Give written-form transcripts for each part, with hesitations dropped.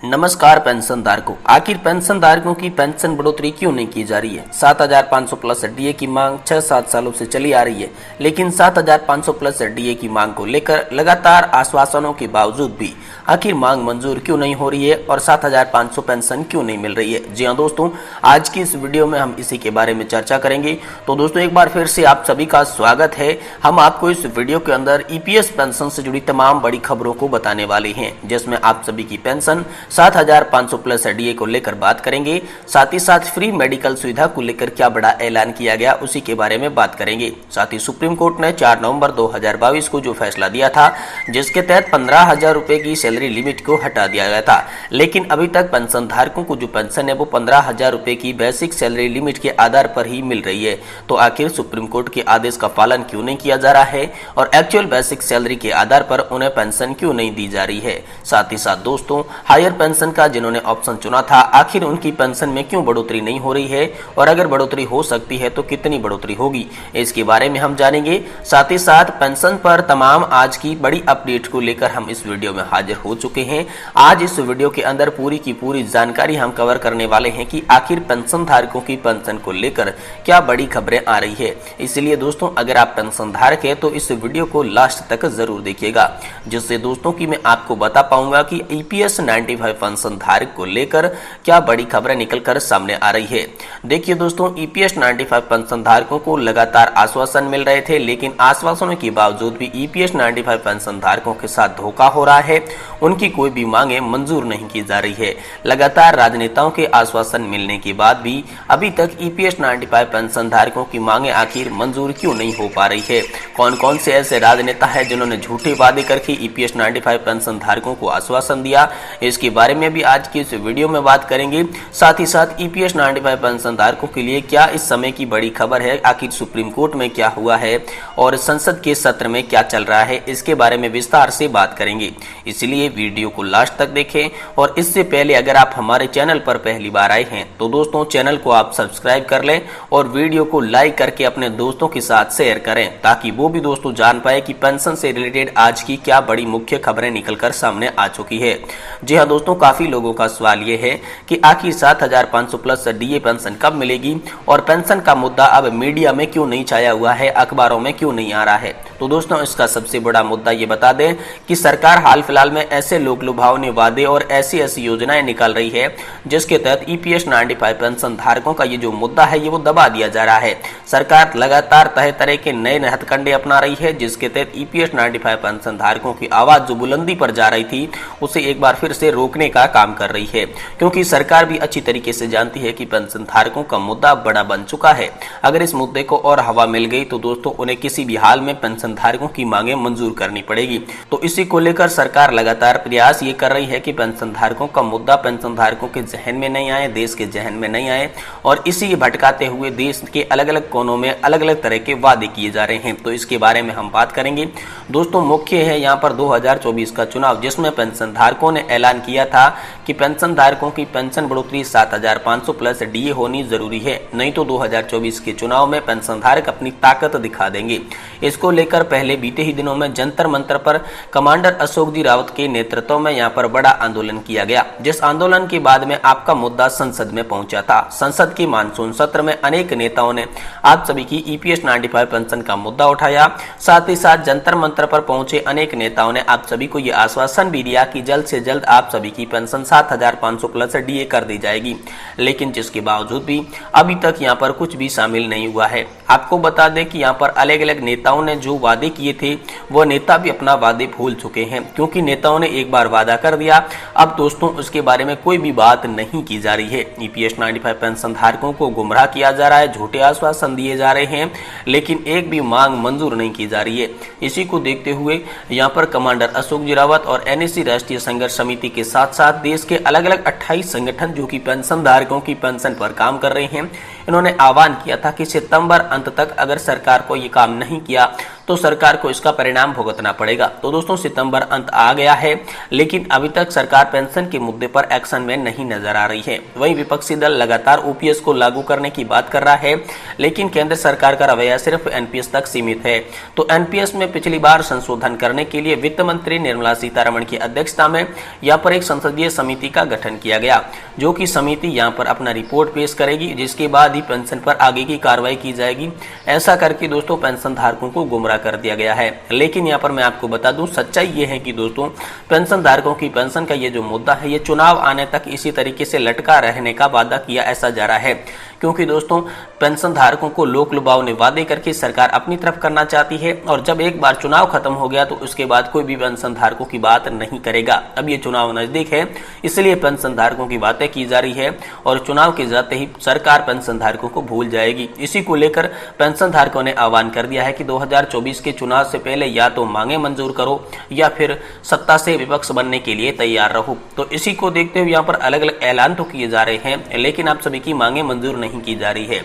नमस्कार पेंशन धारकों। आखिर पेंशन धारकों की पेंशन बढ़ोतरी क्यों नहीं की जा रही है? 7,500 प्लस डीए की मांग 6-7 सालों से चली आ रही है, लेकिन 7,500 प्लस डीए की मांग को लेकर लगातार आश्वासनों के बावजूद भी आखिर मांग मंजूर क्यों नहीं हो रही है और 7,500 पेंशन क्यों नहीं मिल रही है? जी हाँ दोस्तों, आज की इस वीडियो में हम इसी के बारे में चर्चा करेंगे। तो दोस्तों एक बार फिर से आप सभी का स्वागत है। हम आपको इस वीडियो के अंदर ईपीएस पेंशन से जुड़ी तमाम बड़ी खबरों को बताने वाले हैं, जिसमें आप सभी की पेंशन 7,500 प्लस डीए को लेकर बात करेंगे। साथ ही साथ फ्री मेडिकल सुविधा को लेकर क्या बड़ा ऐलान किया गया उसी के बारे में बात करेंगे। साथ ही सुप्रीम कोर्ट ने 4 नवंबर 2022 को जो फैसला दिया था, जिसके तहत 15,000 रुपए की सैलरी लिमिट को हटा दिया गया था, लेकिन अभी तक पेंशन धारकों को जो पेंशन है वो 15,000 रुपए की बेसिक सैलरी लिमिट के आधार पर ही मिल रही है। तो आखिर सुप्रीम कोर्ट के आदेश का पालन क्यों नहीं किया जा रहा है और एक्चुअल बेसिक सैलरी के आधार पर उन्हें पेंशन क्यों नहीं दी जा रही है? साथ ही साथ दोस्तों हायर पेंशन का जिन्होंने ऑप्शन चुना था, आखिर उनकी पेंशन में क्यों बढ़ोतरी नहीं हो रही है और अगर बढ़ोतरी हो सकती है तो कितनी बढ़ोतरी होगी, इसके बारे में हम जानेंगे। साथ ही साथ पेंशन पर तमाम आज की बड़ी अपडेट को लेकर हम इस वीडियो में हाजिर हो चुके हैं। आज इस वीडियो के अंदर पूरी की पूरी जानकारी हम कवर करने वाले हैं कि आखिर पेंशन धारकों की पेंशन को लेकर क्या बड़ी खबरें आ रही है। इसलिए दोस्तों अगर आप पेंशन धारक है तो इस वीडियो को लास्ट तक जरूर देखिएगा, जिससे दोस्तों की मैं आपको बता पाऊंगा कि ईपीएस 95 पेंशन धारक को लेकर क्या बड़ी खबरें निकलकर सामने आ रही है। देखिए दोस्तों, ईपीएस 95 पेंशन धारकों को लगातार आश्वासन मिल रहे थे, लेकिन आश्वासनों के बावजूद भी ईपीएस 95 पेंशन धारकों के साथ धोखा हो रहा है। उनकी कोई भी मांगे मंजूर नहीं की जा रही है। लगातार राजनेताओं के आश्वासन मिलने के बाद भी अभी तक ईपीएस 95 पेंशन धारकों की मांगे आखिर मंजूर क्यों नहीं हो पा रही है? कौन कौन से ऐसे राजनेता है जिन्होंने झूठे वादे करके ईपीएस 95 पेंशन धारकों को आश्वासन दिया, इसके बारे में भी आज की इस वीडियो में बात करेंगे। साथ ही साथ ईपीएस 95 पेंशन धारकों के लिए क्या इस समय की बड़ी खबर है, आखिर सुप्रीम कोर्ट में क्या हुआ है और संसद के सत्र में क्या चल रहा है, इसके बारे में विस्तार से बात करेंगे। इसलिए वीडियो को लास्ट तक देखें। और इससे पहले अगर आप हमारे चैनल पर पहली बार आए हैं तो दोस्तों चैनल को आप सब्सक्राइब कर लें और वीडियो को लाइक करके अपने दोस्तों के साथ शेयर करें, ताकि वो भी दोस्तों जान पाए कि पेंशन से रिलेटेड आज की क्या बड़ी मुख्य खबरें निकलकर सामने आ चुकी है। जी हाँ दोस्तों, काफी लोगों का सवाल ये है कि आखिर 7,500 प्लस डीए पेंशन कब मिलेगी और पेंशन का मुद्दा अब मीडिया में क्यों नहीं छाया हुआ है, अखबारों में क्यों नहीं आ रहा है? तो दोस्तों इसका सबसे बड़ा मुद्दा ये बता दें कि सरकार हाल फिलहाल में ऐसे लोक लुभावनी वादे और ऐसी ऐसी योजनाएं निकाल रही है जिसके तहत ईपीएस 95 पेंशन धारकों का ये जो मुद्दा है ये वो दबा दिया जा रहा है। सरकार लगातार तरह तरह के नए हथकंडे अपना रही है, जिसके तहत ईपीएस 95 पेंशन धारकों की आवाज जो बुलंदी पर जा रही थी उसे एक बार फिर से रोकने का काम कर रही है, क्योंकि सरकार भी अच्छी तरीके से जानती है कि पेंशन धारकों का मुद्दा बड़ा बन चुका है। अगर इस मुद्दे को और हवा मिल गई तो दोस्तों उन्हें किसी भी हाल में पेंशन धारकों की मांगे मंजूर करनी पड़ेगी। तो इसी को लेकर सरकार लगातार प्रयास ये कर रही है कि पेंशन धारकों का मुद्दा पेंशन धारकों के जहन में नहीं आए, देश के जहन में नहीं आए, और इसी भटकाते हुए देश के अलग अलग कोनों में अलग अलग तरह के वादे किए जा रहे हैं। तो इसके बारे में हम बात करेंगे। दोस्तों मुख्य है यहाँ पर 2024 का चुनाव, जिसमें पेंशन धारकों ने ऐलान किया था कि पेंशन धारकों की पेंशन बढ़ोतरी 7,500 प्लस डीए होनी जरूरी है, नहीं तो 2024 के चुनाव में पेंशन धारक अपनी ताकत दिखा देंगे। इसको लेकर पहले बीते ही दिनों में जंतर मंतर पर कमांडर अशोक जी रावत के नेतृत्व में यहाँ पर बड़ा आंदोलन किया गया, जिस आंदोलन के बाद में आपका मुद्दा संसद में पहुंचा था। संसद के मानसून सत्र में अनेक नेताओं ने आप सभी की ईपीएस 95 पेंशन का मुद्दा उठाया। साथ ही साथ जंतर मंतर पर पहुंचे अनेक नेताओं ने आप सभी को यह आश्वासन भी दिया कि जल्द से जल्द आप सभी की पेंशन 7,500 प्लस डीए कर दी जाएगी, लेकिन जिसके बावजूद भी अभी तक यहाँ पर कुछ भी शामिल नहीं हुआ है। आपको बता दें कि यहाँ पर अलग अलग नेताओं ने जो वादे किए थे वो नेता भी अपना वादे भूल चुके हैं, क्योंकि नेताओं ने एक बार वादा कर दिया, अब दोस्तों उसके बारे में कोई भी बात नहीं की जा रही है। ईपीएस 95 पेंशन धारकों को गुमराह किया जा रहा है, झूठे आश्वासन दिए जा रहे हैं, लेकिन एक भी मांग मंजूर नहीं की जा रही है। इसी को देखते हुए यहाँ पर कमांडर अशोक जी रावत और एनएससी राष्ट्रीय संघर्ष समिति के साथ साथ देश के अलग अलग 28 संगठन जो कि पेंशन धारकों की पेंशन पर काम कर रहे हैं, इन्होंने आह्वान किया था कि सितंबर अंत तक अगर सरकार को ये काम नहीं किया तो सरकार को इसका परिणाम भुगतना पड़ेगा। तो दोस्तों सितंबर अंत आ गया है, लेकिन अभी तक सरकार पेंशन के मुद्दे पर एक्शन में नहीं नजर आ रही है। वहीं विपक्षी दल लगातार ओपीएस को लागू करने की बात कर रहा है, लेकिन केंद्र सरकार का रवैया सिर्फ एनपीएस तक सीमित है। तो एनपीएस में पिछली बार संशोधन करने के लिए वित्त मंत्री निर्मला सीतारमण की अध्यक्षता में यहाँ पर एक संसदीय समिति का गठन किया गया, जो कि समिति यहाँ पर अपना रिपोर्ट पेश करेगी, जिसके बाद ही पेंशन पर आगे की कार्रवाई की जाएगी। ऐसा करके दोस्तों पेंशन धारकों को गुमराह कर दिया गया है। लेकिन यहाँ पर मैं आपको बता दूं, सच्चाई ये है कि दोस्तों पेंशन धारकों की पेंशन का ये जो मुद्दा है, ये चुनाव आने तक इसी तरीके से लटका रहने का वादा किया ऐसा जा रहा है, क्योंकि दोस्तों पेंशन धारकों को लोक लुभावने वादे करके सरकार अपनी तरफ करना चाहती है, और जब एक बार चुनाव खत्म हो गया तो उसके बाद कोई भी पेंशन धारकों की बात नहीं करेगा। अब ये चुनाव नजदीक है, इसलिए पेंशन धारकों की बातें की जा रही है, और चुनाव के जाते ही सरकार पेंशन धारकों को भूल जाएगी। इसी को लेकर पेंशन धारकों ने आह्वान कर दिया है कि 2024 के चुनाव से पहले या तो मांगे मंजूर करो या फिर सत्ता से विपक्ष बनने के लिए तैयार रहो। तो इसी को देखते हुए यहाँ पर अलग अलग ऐलान तो किए जा रहे हैं, लेकिन आप सभी की मांगे मंजूर नहीं की जा रही है।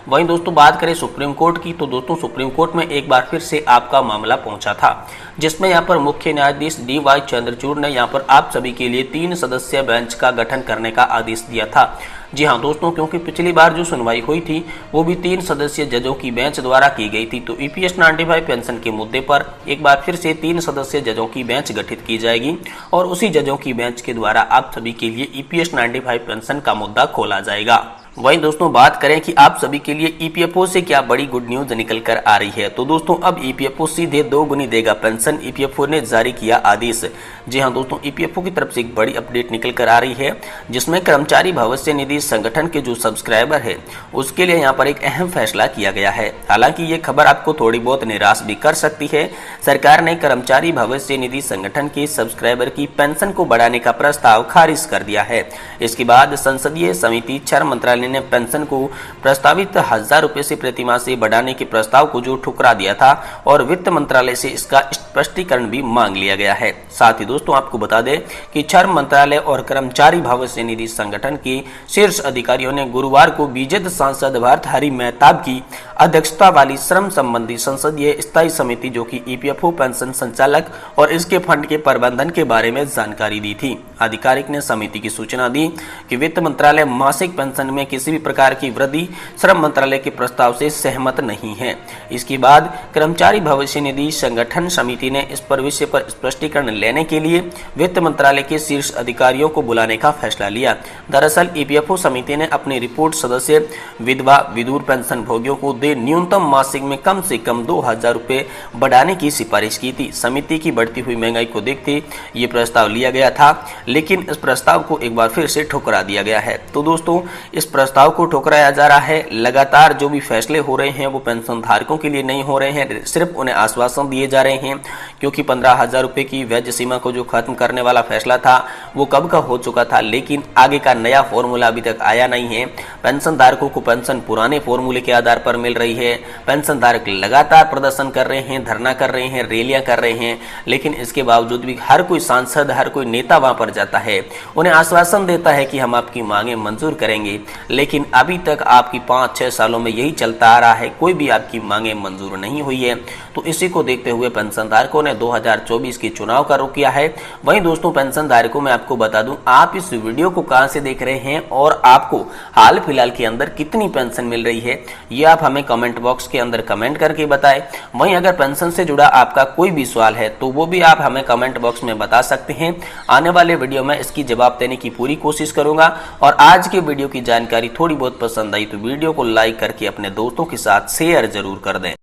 वहीं दोस्तों बात करें सुप्रीम कोर्ट की, तो दोस्तों सुप्रीम कोर्ट में एक बार फिर से आपका मामला पहुंचा था, जिसमें यहाँ पर मुख्य न्यायाधीश DY चंद्रचूड़ ने यहाँ पर आप सभी के लिए 3 सदस्यीय बेंच का गठन करने का आदेश दिया था। जी हाँ दोस्तों, क्योंकि पिछली बार जो सुनवाई हुई थी वो भी 3 सदस्यीय जजों की बेंच द्वारा की गई थी। तो EPS 95 पेंशन के मुद्दे पर एक बार फिर से 3 सदस्यीय जजों की बेंच गठित की जाएगी, और उसी जजों की बेंच के द्वारा आप सभी के लिए EPS 95 पेंशन का मुद्दा खोला जाएगा। वहीं दोस्तों बात करें कि आप सभी के लिए EPFO से क्या बड़ी गुड न्यूज निकल कर आ रही है, तो दोस्तों अब EPFO सीधे 2 गुनी देगा पेंशन, EPFO ने जारी किया आदेश। जी हाँ दोस्तों, EPFO की तरफ से एक बड़ी अपडेट निकल कर आ रही है, जिसमें कर्मचारी भविष्य निधि संगठन के जो सब्सक्राइबर है उसके लिए यहाँ पर एक अहम फैसला किया गया है। हालांकि ये खबर आपको थोड़ी बहुत निराश भी कर सकती है। सरकार ने कर्मचारी भविष्य निधि संगठन के सब्सक्राइबर की पेंशन को बढ़ाने का प्रस्ताव खारिज कर दिया है। इसके बाद संसदीय समिति श्रम मंत्रालय ने पेंशन को प्रस्तावित 1000 रुपए से प्रतिमाह से बढ़ाने के प्रस्ताव को जो ठुकरा दिया था, और वित्त मंत्रालय से इसका स्पष्टीकरण भी मांग लिया गया है। साथ ही दोस्तों आपको बता दें कि श्रम मंत्रालय और कर्मचारी भविष्य निधि संगठन के शीर्ष अधिकारियों ने गुरुवार को बीजेपी सांसद भर्तृहरि मेहताब की अध्यक्षता वाली श्रम संबंधी संसदीय स्थायी समिति, जो कि EPFO पेंशन संचालक और इसके फंड के प्रबंधन के बारे में जानकारी दी थी। आधिकारिक ने समिति की सूचना दी कि वित्त मंत्रालय मासिक पेंशन में किसी भी प्रकार की वृद्धि श्रम मंत्रालय के प्रस्ताव से सहमत नहीं है। इसके बाद कर्मचारी भविष्य निधि संगठन समिति ने इस पर विषय पर स्पष्टीकरण लेने के लिए वित्त मंत्रालय के शीर्ष अधिकारियों को बुलाने का फैसला लिया। दरअसल EPFO समिति ने अपनी रिपोर्ट सदस्य विधवा विधुर पेंशन भोगियों को दे न्यूनतम मासिक में कम से कम 2000 रुपए बढ़ाने की सिफारिश की थी। समिति की बढ़ती हुई महंगाई को देखते ये प्रस्ताव लिया गया था, लेकिन इस प्रस्ताव को एक बार फिर से ठुकरा दिया गया है। तो दोस्तों इस प्रस्ताव को ठुकराया जा रहा है। लगातार जो भी फैसले हो रहे हैं वो पेंशन धारकों के लिए नहीं हो रहे हैं, सिर्फ उन्हें आश्वासन दिए जा रहे हैं, क्योंकि 15,000 रुपए की वैध सीमा को जो खत्म करने वाला फैसला था वो कब का हो चुका था, लेकिन आगे का नया फॉर्मूला अभी तक आया नहीं है। पेंशन धारकों को पेंशन पुराने फॉर्मूले के आधार पर मिल रही है। पेंशन धारक लगातार प्रदर्शन कर रहे हैं, धरना कर रहे हैं, रैलियां कर रहे हैं, लेकिन इसके बावजूद भी हर कोई सांसद, हर कोई नेता वहां पर जाता है, उन्हें आश्वासन देता है कि हम आपकी मांगे मंजूर करेंगे, लेकिन अभी तक आपकी 5-6 सालों में यही चलता आ रहा है, कोई भी आपकी मांगे मंजूर नहीं हुई है। तो इसी को देखते हुए पेंशन धारकों ने 2024 के चुनाव का रुख किया है। वहीं दोस्तों पेंशन धारकों में आपको बता दूं, आप इस वीडियो को कहां से देख रहे हैं और आपको हाल फिलहाल के अंदर कितनी पेंशन मिल रही है, ये आप हमें कमेंट बॉक्स के अंदर कमेंट करके बताएं। वहीं अगर पेंशन से जुड़ा आपका कोई भी सवाल है तो वो भी आप हमें कमेंट बॉक्स में बता सकते हैं। आने वाले वीडियो में इसकी जवाब देने की पूरी कोशिश करूंगा। और आज के वीडियो की जानकारी थोड़ी बहुत पसंद आई तो वीडियो को लाइक करके अपने दोस्तों के साथ शेयर जरूर कर दें।